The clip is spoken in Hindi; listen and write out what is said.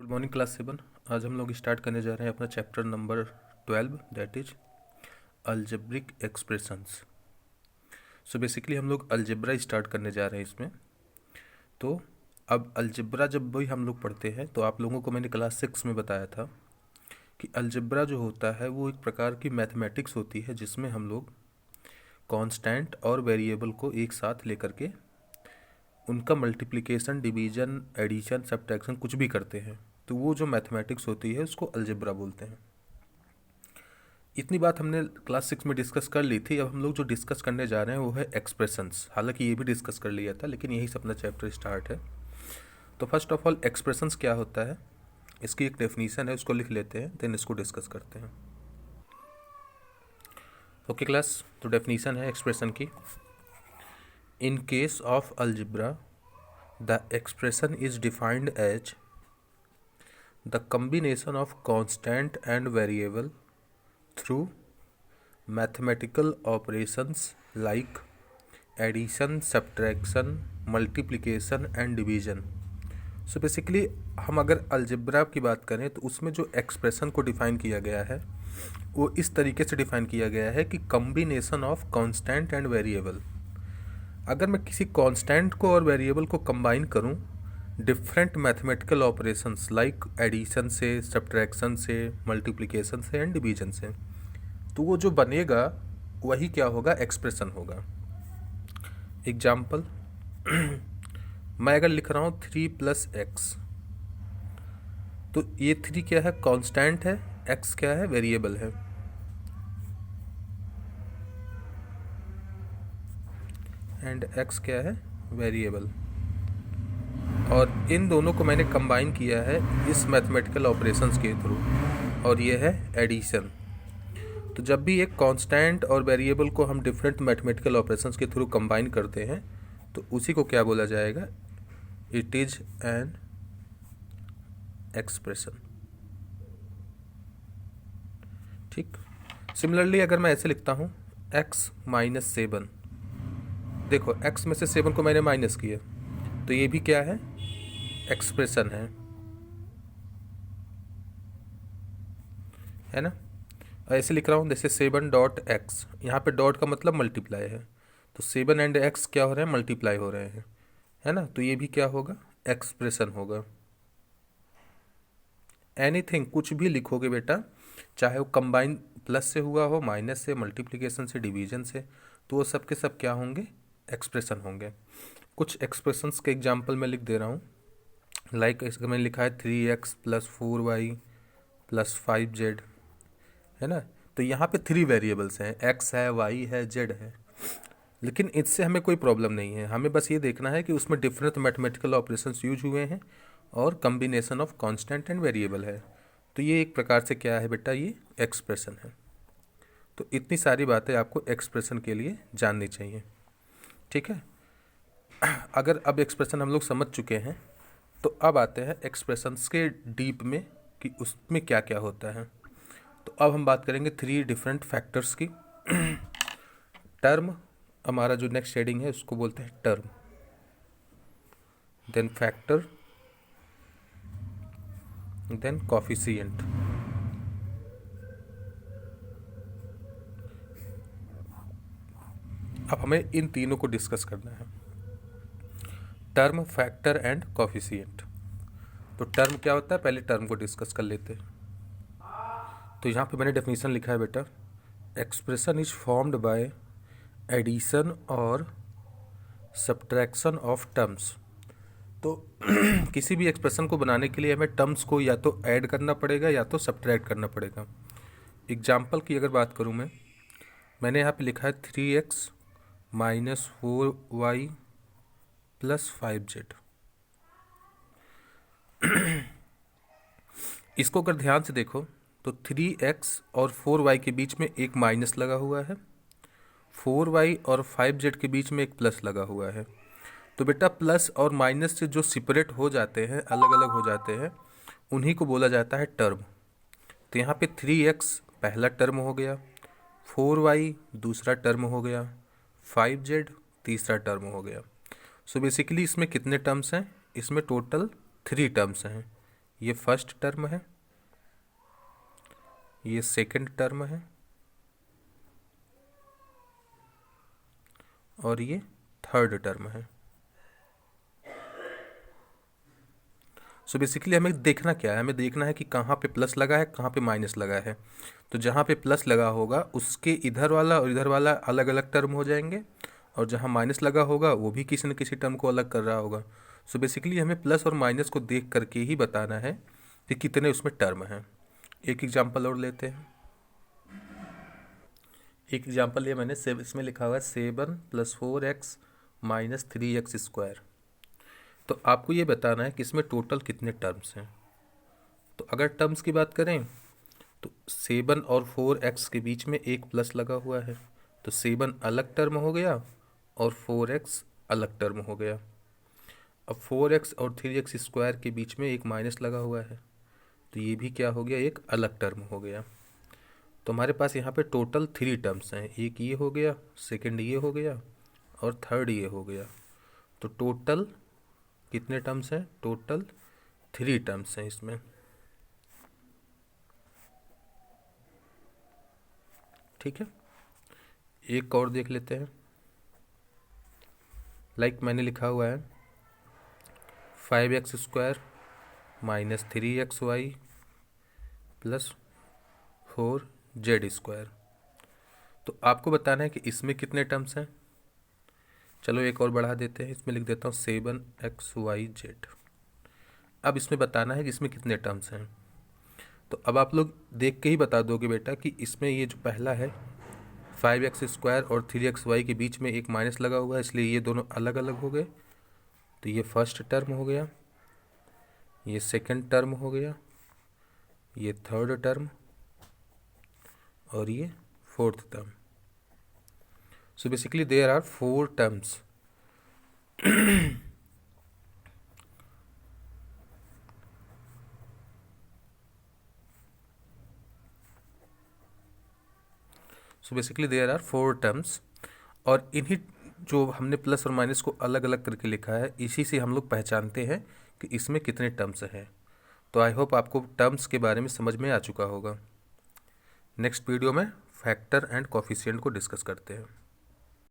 Good morning class 7। आज हम लोग स्टार्ट करने जा रहे हैं अपना chapter number 12 that is algebraic expressions. So basically हम लोग अलजेब्रा स्टार्ट करने जा रहे हैं इसमें। तो अब अलजेब्रा जब भी हम लोग पढ़ते हैं तो आप लोगों को मैंने क्लास 6 में बताया था कि अलजेब्रा जो होता है वो एक प्रकार की मैथमेटिक्स होती है जिसमें हम लोग कांस्टेंट और वेरिएबल को एक साथ लेकर के उनका मल्टीप्लिकेशन, डिवीजन, एडिशन, सब्ट्रैक्शन कुछ भी करते हैं, तो वो जो मैथमेटिक्स होती है उसको अलजेब्रा बोलते हैं। इतनी बात हमने क्लास 6 में डिस्कस कर ली थी। अब हम लोग जो डिस्कस करने जा रहे हैं वो है एक्सप्रेशंस। हालांकि ये भी डिस्कस कर लिया था लेकिन यही से अपना चैप्टर स्टार्ट है। तो फर्स्ट ऑफ ऑल एक्सप्रेशंस क्या होता है, इसकी एक डेफिनीशन है, उसको लिख लेते हैं, देन इसको डिस्कस करते हैं। ओके क्लास, तो डेफिनीशन है एक्सप्रेशन की। In case of algebra the expression is defined as the combination of constant and variable through mathematical operations like addition, subtraction, multiplication and division। So basically हम अगर अलजेब्रा की बात करें तो उसमें जो एक्सप्रेशन को डिफाइन किया गया है वो इस तरीके से डिफाइन किया गया है कि combination of constant and variable. अगर मैं किसी कांस्टेंट को और वेरिएबल को कंबाइन करूं different mathematical operations like addition से, सब्ट्रैक्शन से, मल्टीप्लिकेशन से एंड डिवीजन से, तो वो जो बनेगा वही क्या होगा, एक्सप्रेशन होगा। एग्जाम्पल मैं अगर लिख रहा हूँ 3 + x, तो ये 3 क्या है, कांस्टेंट है, x क्या है, वेरिएबल है, एंड x क्या है, वेरिएबल। और इन दोनों को मैंने कंबाइन किया है इस मैथमेटिकल ऑपरेशंस के थ्रू, और ये है एडिशन। तो जब भी एक कांस्टेंट और वेरिएबल को हम डिफरेंट मैथमेटिकल ऑपरेशंस के थ्रू कंबाइन करते हैं तो उसी को क्या बोला जाएगा, इट इज एन एक्सप्रेशन। ठीक। सिमिलरली अगर मैं ऐसे लिखता हूँ x - 7, देखो x में से 7 को मैंने माइनस किया, तो ये भी क्या है, एक्सप्रेशन है ना। ऐसे लिख रहा हूँ जैसे 7.x, यहाँ पे डॉट का मतलब मल्टीप्लाई है, तो 7 एंड x क्या हो रहे हैं, मल्टीप्लाई हो रहे हैं, है ना। तो ये भी क्या होगा, एक्सप्रेशन होगा। एनीथिंग, कुछ भी लिखोगे बेटा, चाहे वो कंबाइन प्लस से हुआ हो, माइनस से, मल्टीप्लिकेशन से, डिवीजन से, तो वो सब के सब क्या होंगे, एक्सप्रेशन होंगे। कुछ एक्सप्रेशंस के एग्जाम्पल मैं लिख दे रहा हूँ। लाइक इसका मैंने लिखा है 3x + 4y + 5z, है ना। तो यहाँ पे 3 वेरिएबल्स हैं, x है, y है, z है, लेकिन इससे हमें कोई प्रॉब्लम नहीं है। हमें बस ये देखना है कि उसमें डिफरेंट मैथमेटिकल ऑपरेशंस यूज हुए हैं और combination of constant and variable है। तो ये एक प्रकार से क्या है बेटा, ये एक्सप्रेशन है। तो इतनी सारी बातें आपको एक्सप्रेशन के लिए जाननी चाहिए, ठीक है। अगर अब एक्सप्रेशन हम लोग समझ चुके हैं तो अब आते हैं एक्सप्रेशंस के डीप में कि उसमें क्या क्या होता है। तो अब हम बात करेंगे 3 डिफरेंट फैक्टर्स की। टर्म, हमारा जो नेक्स्ट शेडिंग है उसको बोलते हैं term, then factor, then coefficient. अब हमें इन तीनों को डिस्कस करना है, टर्म, फैक्टर एंड कोफिशिएंट। तो टर्म क्या होता है, पहले टर्म को डिस्कस कर लेते हैं। तो यहाँ पे मैंने डेफिनेशन लिखा है बेटा, expression is formed by addition और सब्ट्रैक्शन ऑफ टर्म्स। तो किसी भी एक्सप्रेशन को बनाने के लिए हमें टर्म्स को या तो ऐड करना पड़ेगा या तो सब्ट्रैक्ट करना पड़ेगा। एग्जाम्पल की अगर बात करूँ मैंने यहाँ पे लिखा है 3x - 4y + 5z। इसको अगर ध्यान से देखो तो 3x और 4y के बीच में एक माइनस लगा हुआ है, 4y और 5z के बीच में एक प्लस लगा हुआ है। तो बेटा प्लस और माइनस से जो सेपरेट हो जाते हैं, अलग अलग हो जाते हैं, उन्हीं को बोला जाता है टर्म। तो यहाँ पे 3x पहला टर्म हो गया, 4y दूसरा टर्म हो गया, 5z तीसरा टर्म हो गया। सो बेसिकली इसमें कितने टर्म्स हैं, इसमें टोटल 3 टर्म्स हैं। ये फर्स्ट टर्म है, ये सेकंड टर्म है, और ये थर्ड टर्म है। सो बेसिकली हमें देखना क्या है, हमें देखना है कि कहाँ पे प्लस लगा है, कहाँ पे माइनस लगा है। तो जहाँ पे प्लस लगा होगा उसके इधर वाला और इधर वाला अलग अलग टर्म हो जाएंगे, और जहाँ माइनस लगा होगा वो भी किसी न किसी टर्म को अलग कर रहा होगा। सो बेसिकली हमें प्लस और माइनस को देख करके ही बताना है कि कितने उसमें टर्म हैं। एक एग्जाम्पल और लेते हैं। एक एग्जाम्पल ये मैंने इसमें लिखा हुआ है 7 + 4x - 3x स्क्वायर। तो आपको ये बताना है कि इसमें टोटल कितने टर्म्स हैं। तो अगर टर्म्स की बात करें तो 7 और 4x के बीच में एक प्लस लगा हुआ है, तो 7 अलग टर्म हो गया और 4x अलग टर्म हो गया। अब 4x और 3x स्क्वायर के बीच में एक माइनस लगा हुआ है, तो ये भी क्या हो गया, एक अलग टर्म हो गया। तो हमारे पास यहाँ पे टोटल 3 टर्म्स हैं, एक ये हो गया, सेकंड ये हो गया, और थर्ड ये हो गया। तो टोटल कितने टर्म्स हैं, टोटल 3 टर्म्स हैं इसमें। ठीक है, एक और देख लेते हैं। मैंने लिखा हुआ है 5x square - 3xy + 4z square. तो आपको बताना है कि इसमें कितने टर्म्स हैं। चलो एक और बढ़ा देते हैं, इसमें लिख देता हूँ 7xyz। अब इसमें बताना है कि इसमें कितने टर्म्स हैं। तो अब आप लोग देख के ही बता दोगे बेटा कि इसमें ये जो पहला है 5x स्क्वायर और 3xy के बीच में एक माइनस लगा हुआ है, इसलिए ये दोनों अलग अलग हो गए। तो ये फर्स्ट टर्म हो गया, ये सेकंड टर्म हो गया, ये थर्ड टर्म, और ये fourth term. So basically there are 4 terms. So basically there are 4 terms, और इन्हीं जो हमने प्लस और माइनस को अलग अलग करके लिखा है, इसी से हम लोग पहचानते हैं कि इसमें कितने टर्म्स हैं। तो आई होप आपको टर्म्स के बारे में समझ में आ चुका होगा। नेक्स्ट वीडियो में फैक्टर एंड कोफिशिएंट को डिस्कस करते हैं।